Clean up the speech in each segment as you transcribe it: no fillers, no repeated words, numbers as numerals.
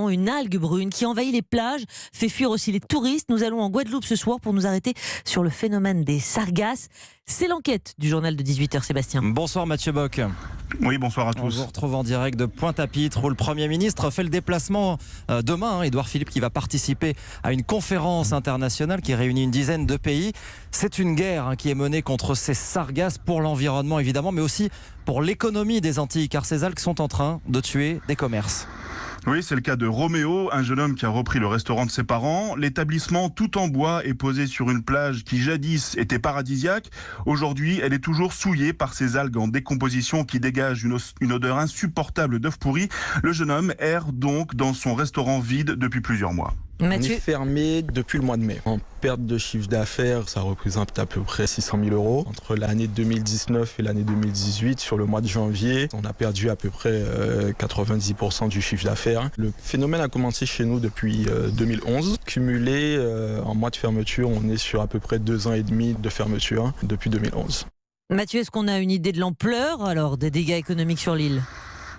Une algue brune qui envahit les plages, fait fuir aussi les touristes. Nous allons en Guadeloupe ce soir pour nous arrêter sur le phénomène des sargasses. C'est l'enquête du journal de 18h, Sébastien. Bonsoir Mathieu Bock. Oui, bonsoir à tous. On vous retrouve en direct de Pointe-à-Pitre où le Premier ministre fait le déplacement demain. Édouard Philippe qui va participer à une conférence internationale qui réunit une dizaine de pays. C'est une guerre qui est menée contre ces sargasses pour l'environnement évidemment, mais aussi pour l'économie des Antilles, car ces algues sont en train de tuer des commerces. Oui, c'est le cas de Roméo, un jeune homme qui a repris le restaurant de ses parents. L'établissement tout en bois est posé sur une plage qui jadis était paradisiaque. Aujourd'hui, elle est toujours souillée par ces algues en décomposition qui dégagent une odeur insupportable d'œufs pourris. Le jeune homme erre donc dans son restaurant vide depuis plusieurs mois. Mathieu. On est fermé depuis le mois de mai. En perte de chiffre d'affaires, ça représente à peu près 600 000 euros. Entre l'année 2019 et l'année 2018, sur le mois de janvier, on a perdu à peu près 90% du chiffre d'affaires. Le phénomène a commencé chez nous depuis 2011. Cumulé en mois de fermeture, on est sur à peu près 2 ans et demi de fermeture depuis 2011. Mathieu, est-ce qu'on a une idée de l'ampleur alors des dégâts économiques sur l'île ?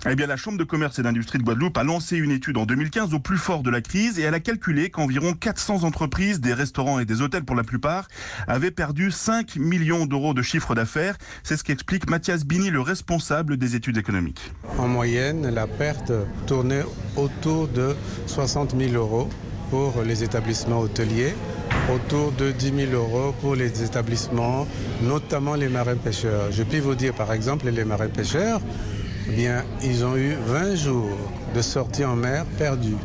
Eh bien, la Chambre de commerce et d'industrie de Guadeloupe a lancé une étude en 2015 au plus fort de la crise et elle a calculé qu'environ 400 entreprises, des restaurants et des hôtels pour la plupart, avaient perdu 5 millions d'euros de chiffre d'affaires. C'est ce qu'explique Mathias Bini, le responsable des études économiques. En moyenne, la perte tournait autour de 60 000 euros pour les établissements hôteliers, autour de 10 000 euros pour les établissements, notamment les marins-pêcheurs. Je puis vous dire par exemple, les marins-pêcheurs, eh bien, ils ont eu 20 jours de sortie en mer perdus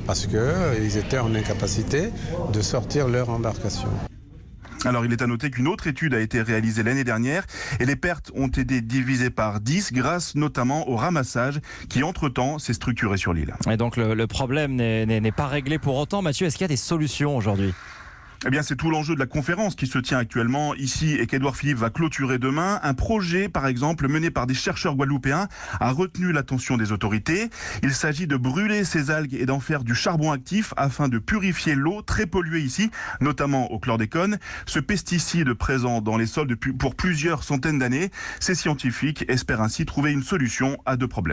parce qu'ils étaient en incapacité de sortir leur embarcation. Alors, il est à noter qu'une autre étude a été réalisée l'année dernière et les pertes ont été divisées par 10 grâce notamment au ramassage qui, entre-temps, s'est structuré sur l'île. Et donc, le problème n'est pas réglé pour autant. Mathieu, est-ce qu'il y a des solutions aujourd'hui ? Eh bien, c'est tout l'enjeu de la conférence qui se tient actuellement ici et qu'Édouard Philippe va clôturer demain. Un projet, par exemple, mené par des chercheurs guadeloupéens, a retenu l'attention des autorités. Il s'agit de brûler ces algues et d'en faire du charbon actif afin de purifier l'eau très polluée ici, notamment au chlordécone. Ce pesticide présent dans les sols pour plusieurs centaines d'années, ces scientifiques espèrent ainsi trouver une solution à 2 problèmes.